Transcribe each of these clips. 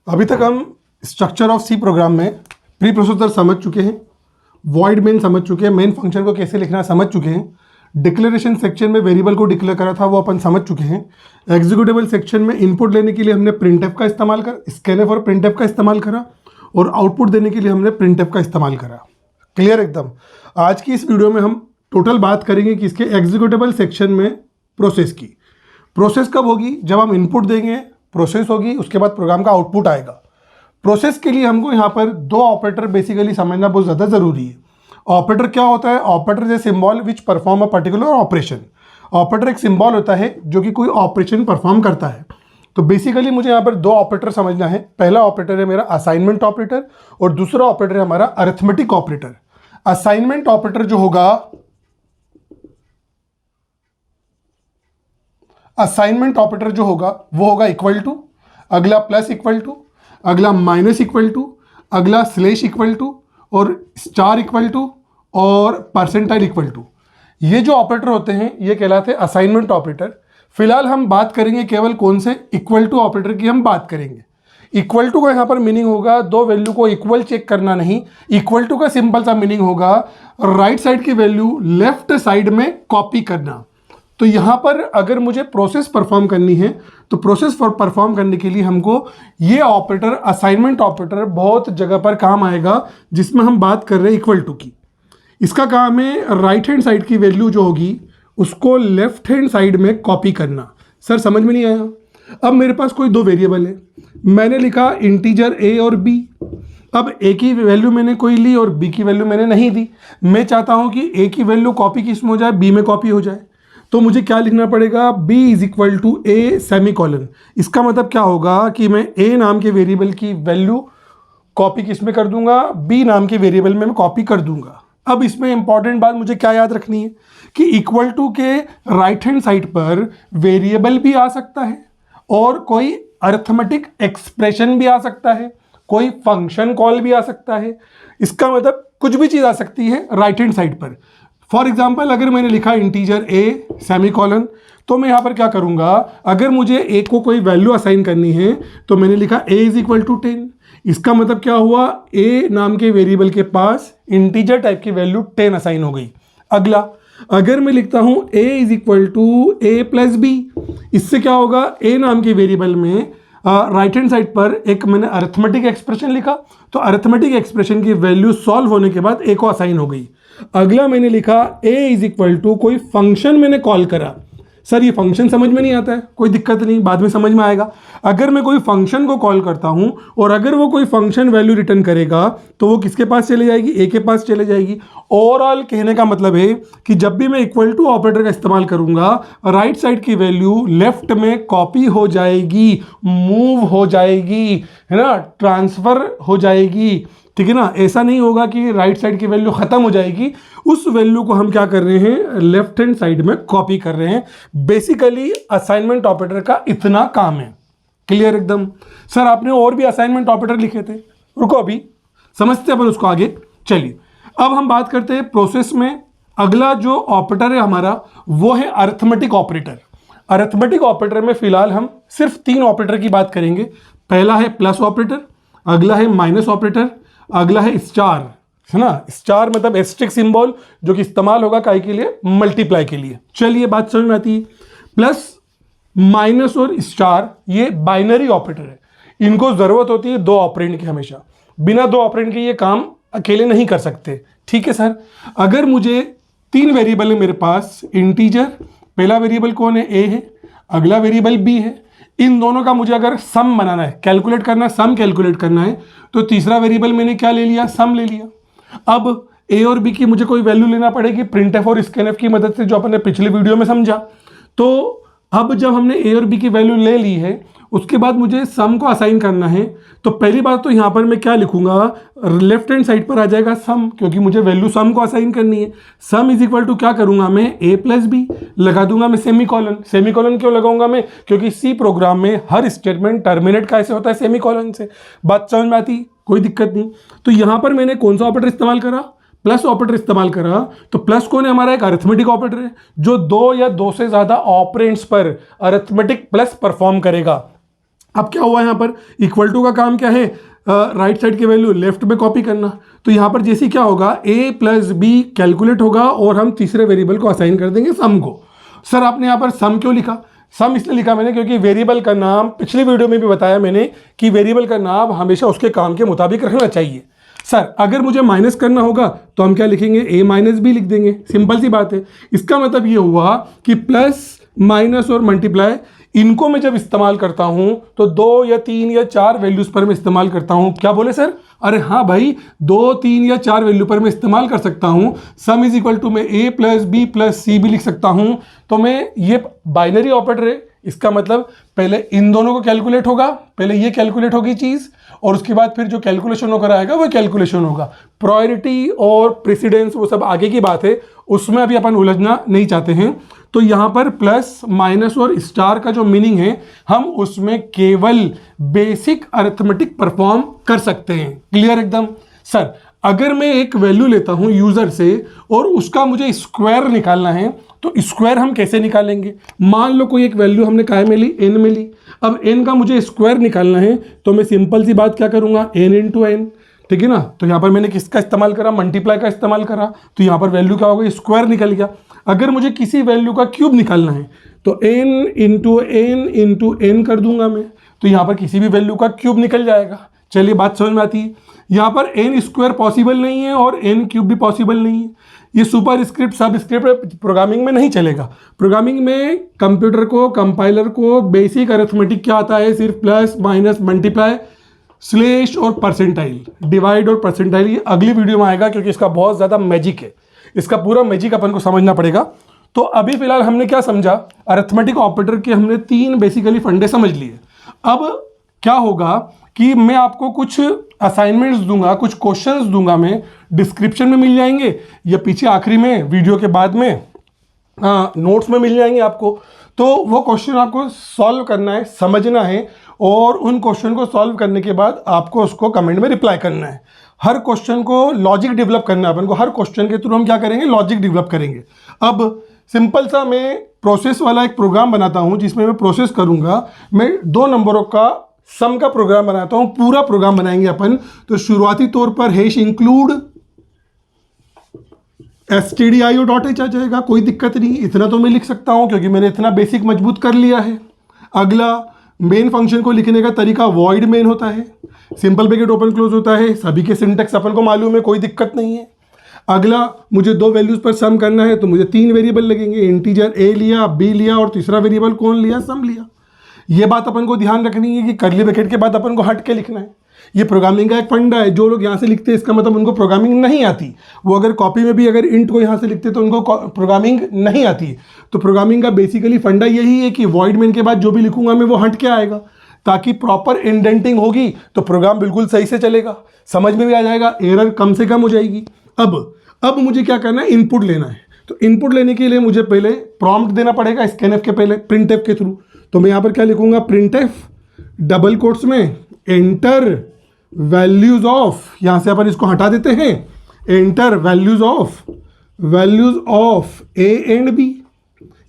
अभी तक हम स्ट्रक्चर ऑफ सी प्रोग्राम में प्री प्रोसेसर समझ चुके हैं, वॉइड मेन समझ चुके हैं, मेन फंक्शन को कैसे लिखना समझ चुके हैं, डिक्लेरेशन सेक्शन में वेरिएबल को डिक्लेयर करा था वो अपन समझ चुके हैं, एग्जीक्यूटेबल सेक्शन में इनपुट लेने के लिए हमने प्रिंटफ का इस्तेमाल कर स्कैनफ और प्रिंटफ का इस्तेमाल करा और आउटपुट देने के लिए हमने प्रिंटफ का इस्तेमाल करा। क्लियर एकदम। आज की इस वीडियो में हम टोटल बात करेंगे कि इसके एग्जीक्यूटेबल सेक्शन में प्रोसेस की। प्रोसेस कब होगी? जब हम इनपुट देंगे, प्रोसेस होगी, उसके बाद प्रोग्राम का आउटपुट आएगा। प्रोसेस के लिए हमको यहाँ पर दो ऑपरेटर बेसिकली समझना बहुत ज़्यादा ज़रूरी है। ऑपरेटर क्या होता है? Operator is a symbol which perform a particular operation. Operator एक सिंबल होता है जो कि कोई ऑपरेशन परफॉर्म करता है। तो बेसिकली मुझे यहाँ पर दो ऑपरेटर समझना है। पहला ऑपरेटर है मेरा असाइनमेंट ऑपरेटर और दूसरा ऑपरेटर है हमारा अरिथमेटिक ऑपरेटर। असाइनमेंट ऑपरेटर जो होगा, असाइनमेंट ऑपरेटर जो होगा वो होगा इक्वल टू, अगला प्लस इक्वल टू, अगला माइनस इक्वल टू, अगला स्लेश इक्वल टू और स्टार इक्वल टू और परसेंटाइल इक्वल टू। ये जो ऑपरेटर होते हैं ये कहलाते हैं असाइनमेंट ऑपरेटर। फिलहाल हम बात करेंगे केवल कौन से? इक्वल टू ऑपरेटर की हम बात करेंगे। इक्वल टू का यहाँ पर मीनिंग होगा दो वैल्यू को इक्वल चेक करना नहीं। इक्वल टू का सिंपल सा मीनिंग होगा राइट साइड की वैल्यू लेफ्ट साइड में कॉपी करना। तो यहाँ पर अगर मुझे प्रोसेस परफॉर्म करनी है तो प्रोसेस परफॉर्म करने के लिए हमको ये ऑपरेटर असाइनमेंट ऑपरेटर बहुत जगह पर काम आएगा, जिसमें हम बात कर रहे हैं इक्वल टू की। इसका काम है राइट हैंड साइड की वैल्यू जो होगी उसको लेफ्ट हैंड साइड में कॉपी करना। सर समझ में नहीं आया? अब मेरे पास कोई दो वेरिएबल है, मैंने लिखा इंटीजर ए और बी। अब ए की वैल्यू मैंने कोई ली और बी की वैल्यू मैंने नहीं दी। मैं चाहता हूं कि ए की वैल्यू कॉपी किस में हो जाए? बी में कॉपी हो जाए। तो मुझे क्या लिखना पड़ेगा? b is equal to a semicolon. इसका मतलब क्या होगा कि मैं a नाम के वेरिएबल की वैल्यू कॉपी किस में कर दूंगा? b नाम के वेरिएबल में मैं कॉपी कर दूंगा। अब इसमें इंपॉर्टेंट बात मुझे क्या याद रखनी है कि इक्वल टू के राइट हैंड साइड पर वेरिएबल भी आ सकता है और कोई अरिथमेटिक एक्सप्रेशन भी आ सकता है, कोई फंक्शन कॉल भी आ सकता है। इसका मतलब कुछ भी चीज़ आ सकती है राइट हैंड साइड पर। फॉर एग्जाम्पल अगर मैंने लिखा इंटीजर ए सेमीकोलन, तो मैं यहाँ पर क्या करूँगा? अगर मुझे ए को कोई वैल्यू असाइन करनी है तो मैंने लिखा ए इज इक्वल टू 10। इसका मतलब क्या हुआ? ए नाम के वेरिएबल के पास इंटीजर टाइप की वैल्यू 10 असाइन हो गई। अगला अगर मैं लिखता हूँ A is equal to A plus B, इससे क्या होगा? ए नाम के वेरिएबल में राइट हैंड साइड पर एक मैंने अरिथमेटिक एक्सप्रेशन लिखा, तो अरिथमेटिक एक्सप्रेशन की वैल्यू सॉल्व होने के बाद ए को असाइन हो गई। अगला मैंने लिखा a इज इक्वल टू कोई फंक्शन मैंने कॉल करा। सर ये फंक्शन समझ में नहीं आता है, कोई दिक्कत नहीं, बाद में समझ में आएगा। अगर मैं कोई फंक्शन को कॉल करता हूं और अगर वो कोई फंक्शन वैल्यू रिटर्न करेगा तो वो किसके पास चले जाएगी? ए के पास चले जाएगी। ओवरऑल कहने का मतलब है कि जब भी मैं इक्वल टू ऑपरेटर का इस्तेमाल करूंगा राइट साइड की वैल्यू लेफ्ट में कॉपी हो जाएगी, मूव हो जाएगी, है ना, ट्रांसफर हो जाएगी। ठीक है ना? ऐसा नहीं होगा कि राइट साइड की वैल्यू खत्म हो जाएगी, उस वैल्यू को हम क्या कर रहे हैं? लेफ्ट हैंड साइड में कॉपी कर रहे हैं। बेसिकली असाइनमेंट ऑपरेटर का इतना काम है। क्लियर एकदम। सर आपने और भी असाइनमेंट ऑपरेटर लिखे थे, रुको अभी समझते हैं अपन उसको आगे। चलिए अब हम बात करते हैं प्रोसेस में। अगला जो ऑपरेटर है हमारा वो है अरिथमेटिक ऑपरेटर। अरिथमेटिक ऑपरेटर में फिलहाल हम सिर्फ 3 ऑपरेटर की बात करेंगे। पहला है प्लस ऑपरेटर, अगला है माइनस ऑपरेटर, अगला है स्टार, है ना। स्टार मतलब एस्टेरिक सिंबल जो कि इस्तेमाल होगा काहे के लिए? मल्टीप्लाई के लिए। चलिए बात समझ में आती है। प्लस माइनस और स्टार ये बाइनरी ऑपरेटर है, इनको जरूरत होती है 2 ऑपरेंड की हमेशा। बिना 2 ऑपरेंड के ये काम अकेले नहीं कर सकते। ठीक है सर। अगर मुझे 3 वेरिएबल है मेरे पास, इंटीजर, पहला वेरिएबल कौन है? ए है, अगला वेरिएबल बी है। इन दोनों का मुझे अगर सम बनाना है, कैलकुलेट करना है, सम कैलकुलेट करना है, तो तीसरा वेरिएबल मैंने क्या ले लिया? सम ले लिया। अब ए और बी की मुझे कोई वैल्यू लेना पड़ेगी प्रिंटफ और स्कैनफ की मदद से, जो अपन ने पिछले वीडियो में समझा। तो अब जब हमने ए और बी की वैल्यू ले ली है उसके बाद मुझे सम को असाइन करना है। तो पहली बात तो यहाँ पर मैं क्या लिखूंगा? लेफ्ट हैंड साइड पर आ जाएगा सम, क्योंकि मुझे वैल्यू सम को असाइन करनी है। सम इज इक्वल टू क्या करूंगा मैं? ए प्लस बी लगा दूंगा मैं सेमीकोलन। सेमीकोलन क्यों लगाऊंगा मैं? क्योंकि सी प्रोग्राम में हर स्टेटमेंट टर्मिनेट कैसे होता है? सेमीकोलन से। बात समझ में आती? कोई दिक्कत नहीं। तो यहाँ पर मैंने कौन सा ऑपरेटर इस्तेमाल करा? प्लस ऑपरेटर इस्तेमाल करा। तो प्लस कौन है? हमारा एक अरिथमेटिक ऑपरेटर है जो 2 या 2 से ज्यादा ऑपरेंड्स पर अरिथमेटिक प्लस परफॉर्म करेगा। अब क्या हुआ यहाँ पर, इक्वल टू का काम क्या है, राइट साइड की वैल्यू लेफ्ट में कॉपी करना। तो यहाँ पर जैसे क्या होगा, a प्लस बी कैलकुलेट होगा और हम तीसरे वेरिएबल को असाइन कर देंगे सम को। सर आपने यहाँ पर सम क्यों लिखा? सम इसलिए लिखा मैंने क्योंकि वेरिएबल का नाम, पिछली वीडियो में भी बताया मैंने कि वेरिएबल का नाम हमेशा उसके काम के मुताबिक रखना चाहिए। सर अगर मुझे माइनस करना होगा तो हम क्या लिखेंगे, a माइनस बी लिख देंगे, सिंपल सी बात है। इसका मतलब ये हुआ कि प्लस माइनस और मल्टीप्लाई इनको मैं जब इस्तेमाल करता हूं तो 2 या 3 या 4 वैल्यूज पर मैं इस्तेमाल करता हूं। क्या बोले सर? अरे हाँ भाई, 2, 3 या 4 वैल्यू पर मैं इस्तेमाल कर सकता हूं। सम इज इक्वल टू मैं a प्लस बी प्लस सी भी लिख सकता हूं। तो मैं, ये बाइनरी ऑपरेटर है, इसका मतलब पहले इन दोनों को कैलकुलेट होगा, पहले ये कैलकुलेट होगी चीज़ और उसके बाद फिर जो कैलकुलेशन होकर आएगा वो कैलकुलेशन होगा। प्रायोरिटी और प्रेसिडेंस वो सब आगे की बात है, उसमें अभी अपन उलझना नहीं चाहते हैं। तो यहाँ पर प्लस माइनस और स्टार का जो मीनिंग है, हम उसमें केवल बेसिक अरिथमेटिक परफॉर्म कर सकते हैं। क्लियर एकदम? सर अगर मैं एक वैल्यू लेता हूं यूजर से और उसका मुझे स्क्वायर निकालना है तो स्क्वायर हम कैसे निकालेंगे? मान लो कोई एक वैल्यू हमने काय में ली, n में ली। अब n का मुझे स्क्वायर निकालना है तो मैं सिंपल सी बात क्या करूंगा, n इंटू एन, ठीक है ना। तो यहाँ पर मैंने किसका इस्तेमाल करा, मल्टीप्लाई का इस्तेमाल करा, तो यहाँ पर वैल्यू क्या होगा, स्क्वायर निकल गया। अगर मुझे किसी वैल्यू का क्यूब निकालना है तो n इंटू एन कर दूंगा मैं, तो यहाँ पर किसी भी वैल्यू का क्यूब निकल जाएगा। चलिए बात समझ में आती है। यहाँ पर n स्क्वायर पॉसिबल नहीं है और n क्यूब भी पॉसिबल नहीं है। ये सुपर स्क्रिप्ट सब स्क्रिप्ट प्रोग्रामिंग में नहीं चलेगा। प्रोग्रामिंग में कंप्यूटर को, कंपाइलर को बेसिक अरिथमेटिक क्या आता है, सिर्फ प्लस माइनस मल्टीप्लाई स्लेश और परसेंटाइल, डिवाइड और परसेंटाइल। ये अगली वीडियो में आएगा क्योंकि इसका बहुत ज़्यादा मैजिक है, इसका पूरा मैजिक अपन को समझना पड़ेगा। तो अभी फिलहाल हमने क्या समझा, अरिथमेटिक ऑपरेटर के हमने 3 बेसिकली फंडे समझ लिए। अब क्या होगा कि मैं आपको कुछ असाइनमेंट्स दूंगा, कुछ क्वेश्चंस दूंगा, मैं डिस्क्रिप्शन में मिल जाएंगे या पीछे आखिरी में वीडियो के बाद में नोट्स में मिल जाएंगे आपको। तो वो क्वेश्चन आपको सॉल्व करना है, समझना है और उन क्वेश्चन को सॉल्व करने के बाद आपको उसको कमेंट में रिप्लाई करना है। हर क्वेश्चन को लॉजिक डेवलप करना है अपन को, हर क्वेश्चन के थ्रू हम क्या करेंगे, लॉजिक डेवलप करेंगे। अब सिंपल सा मैं प्रोसेस वाला एक प्रोग्राम बनाता हूं जिसमें मैं प्रोसेस करूंगा, मैं 2 नंबरों का सम का प्रोग्राम बनाता हूं, पूरा प्रोग्राम बनाएंगे अपन। तो शुरुआती तौर पर हैश इंक्लूड stdio.h आ जाएगा, कोई दिक्कत नहीं, इतना तो मैं लिख सकता हूं क्योंकि मैंने इतना बेसिक मजबूत कर लिया है। अगला मेन फंक्शन को लिखने का तरीका वॉइड मेन होता है, सिंपल ब्रैकेट ओपन क्लोज होता है, सभी के सिंटेक्स अपन को मालूम है, कोई दिक्कत नहीं है। अगला मुझे 2 वैल्यूज पर सम करना है तो मुझे 3 वेरिएबल लगेंगे, इंटीजर a लिया, b लिया और तीसरा वेरिएबल कौन लिया, सम लिया। ये बात अपन को ध्यान रखनी है कि कर्ली ब्रैकेट के बाद अपन को हट के लिखना है। ये प्रोग्रामिंग का एक फंडा है। जो लोग यहाँ से लिखते हैं इसका मतलब उनको प्रोग्रामिंग नहीं आती। वो अगर कॉपी में भी अगर इंट को यहाँ से लिखते तो उनको प्रोग्रामिंग नहीं आती। तो प्रोग्रामिंग का बेसिकली फंडा यही है कि वॉइड मेन के बाद जो भी लिखूंगा मैं वो हट के आएगा, ताकि प्रॉपर इंडेंटिंग होगी तो प्रोग्राम बिल्कुल सही से चलेगा, समझ में भी आ जाएगा, एरर कम से कम हो जाएगी। अब मुझे क्या करना है, इनपुट लेना है। तो इनपुट लेने के लिए मुझे पहले प्रॉम्प्ट देना पड़ेगा स्कैनएफ के पहले, प्रिंटएफ के थ्रू। तो मैं यहाँ पर क्या लिखूंगा, प्रिंटएफ डबल कोट्स में एंटर वैल्यूज ऑफ, यहाँ से अपन इसको हटा देते हैं, enter values of A and b.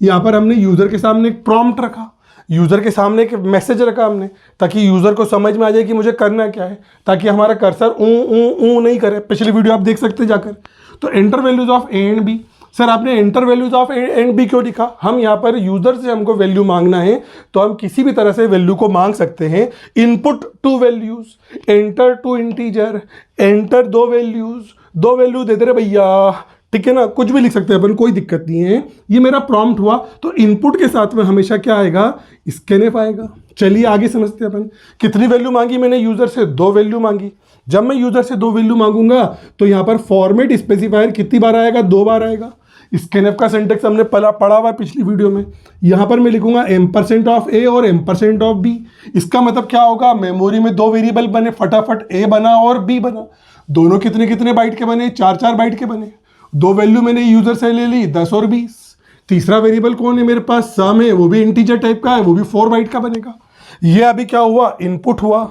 यहाँ पर हमने यूजर के सामने एक प्रॉम्प्ट रखा, यूजर के सामने एक मैसेज रखा हमने, ताकि यूजर को समझ में आ जाए कि मुझे करना क्या है, ताकि हमारा कर्सर ऊ नहीं करे। पिछली वीडियो आप देख सकते हैं जाकर। तो enter values of A and B. Sir आपने enter values of A and B क्यों लिखा? हम यहाँ पर यूजर से हमको वैल्यू मांगना है तो हम किसी भी तरह से वैल्यू को मांग सकते हैं। Input 2 values, enter 2 integer, enter 2 values, 2 value दे दे रहे भैया, ठीक है ना, कुछ भी लिख सकते हैं अपन, कोई दिक्कत नहीं है। ये मेरा प्रॉम्प्ट हुआ। तो इनपुट के साथ में हमेशा क्या आएगा, स्कैनएफ आएगा। चलिए आगे समझते हैं अपन। कितनी वैल्यू मांगी मैंने यूजर से? 2 वैल्यू मांगी। जब मैं यूजर से 2 वैल्यू मांगूंगा तो यहाँ पर फॉर्मेट स्पेसिफायर कितनी बार आएगा, 2 बार आएगा। स्कैनएफ का सिंटेक्स हमने पढ़ा हुआ पिछली वीडियो में। यहाँ पर मैं लिखूंगा m% ऑफ a और m% ऑफ b। इसका मतलब क्या होगा, मेमोरी में 2 वेरिएबल बने, फटाफट a बना और b बना। दोनों कितने कितने बाइट के बने, 4 बाइट के बने। 2 वैल्यू मैंने यूजर से ले ली, 10 और 20। तीसरा वेरिएबल कौन है मेरे पास, सम है, वो भी इंटीजर टाइप का है, वो भी 4 बाइट का बनेगा। ये अभी क्या हुआ, इनपुट हुआ।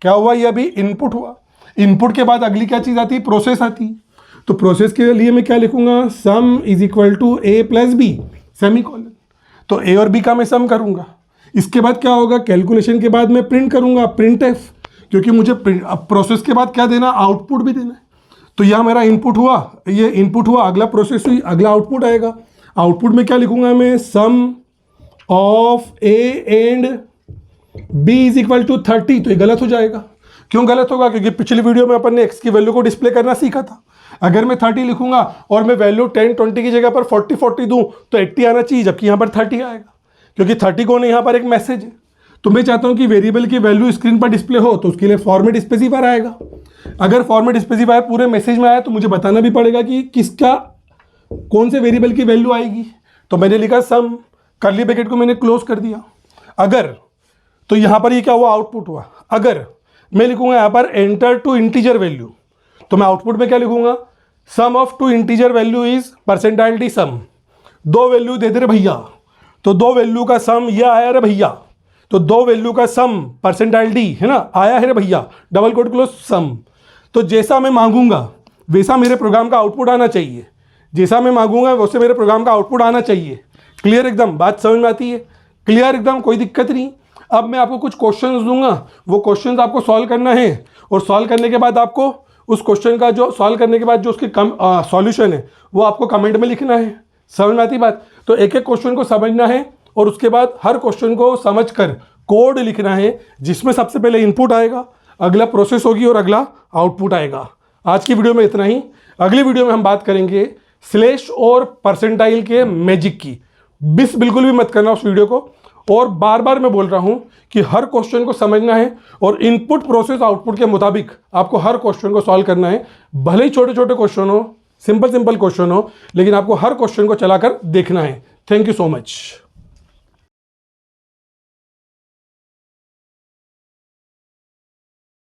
क्या हुआ, ये अभी इनपुट हुआ। इनपुट के बाद अगली क्या चीज आती है, प्रोसेस आती है। तो प्रोसेस के लिए मैं क्या लिखूंगा, sum is equal to a plus b semicolon. तो a और b का मैं सम करूंगा। इसके बाद क्या होगा, कैलकुलेशन के बाद मैं प्रिंट करूंगा प्रिंट एफ, क्योंकि मुझे प्रोसेस के बाद क्या देना, आउटपुट भी देना है। तो यह मेरा इनपुट हुआ, ये इनपुट हुआ, अगला प्रोसेस हुई, अगला आउटपुट आएगा। आउटपुट में क्या लिखूंगा मैं, sum of A and B is equal to 30। तो ये गलत हो जाएगा। क्यों गलत होगा, क्योंकि पिछली वीडियो में अपन ने एक्स की वैल्यू को डिस्प्ले करना सीखा था। अगर मैं 30 लिखूंगा और मैं वैल्यू 10 20 की जगह पर 40 40 दूं तो 80 आना चाहिए, जबकि यहाँ पर 30 आएगा, क्योंकि 30 कौन है, यहाँ पर एक मैसेज है। तो मैं चाहता हूं कि वेरिएबल की वैल्यू स्क्रीन पर डिस्प्ले हो, तो उसके लिए फॉर्मेट स्पेसिफायर आएगा। अगर फॉर्मेट स्पेसिफायर पूरे मैसेज में आया तो मुझे बताना भी पड़ेगा कि किसका कौन से वेरिएबल की वैल्यू आएगी। तो मैंने लिखा सम, कर्ली ब्रैकेट को मैंने क्लोज कर दिया। अगर, तो यहाँ पर ये क्या हुआ, आउटपुट हुआ। अगर मैं लिखूंगा यहाँ पर एंटर टू इंटीजर वैल्यू, तो मैं आउटपुट में क्या लिखूंगा, sum of two integer value is percentile D sum. दो वैल्यू दे दे रहे भैया, तो दो वैल्यू का सम यह आया रे भैया, तो दो वैल्यू का सम परसेंटाइल डी है ना, आया है रे भैया, डबल कोट क्लोज सम। तो जैसा मैं मांगूंगा वैसा मेरे प्रोग्राम का आउटपुट आना चाहिए, जैसा मैं मांगूंगा वैसे मेरे प्रोग्राम का आउटपुट आना चाहिए। क्लियर एकदम, बात समझ में आती है, क्लियर एकदम, कोई दिक्कत नहीं। अब मैं आपको कुछ क्वेश्चंस दूंगा, वो क्वेश्चंस आपको सॉल्व करना है, और सॉल्व करने के बाद आपको उस क्वेश्चन का जो सॉल्व करने के बाद जो उसकी सॉल्यूशन है वो आपको कमेंट में लिखना है। समझ में आती बात। तो एक एक क्वेश्चन को समझना है और उसके बाद हर क्वेश्चन को समझकर कोड लिखना है, जिसमें सबसे पहले इनपुट आएगा, अगला प्रोसेस होगी और अगला आउटपुट आएगा। आज की वीडियो में इतना ही। अगली वीडियो में हम बात करेंगे स्लैश और परसेंटाइल के मैजिक की। बिल्कुल भी मत करना उस वीडियो को। और बार बार मैं बोल रहा हूं कि हर क्वेश्चन को समझना है और इनपुट प्रोसेस आउटपुट के मुताबिक आपको हर क्वेश्चन को सॉल्व करना है। भले ही छोटे छोटे क्वेश्चन हो, सिंपल क्वेश्चन हो, लेकिन आपको हर क्वेश्चन को चलाकर देखना है। Thank you so much.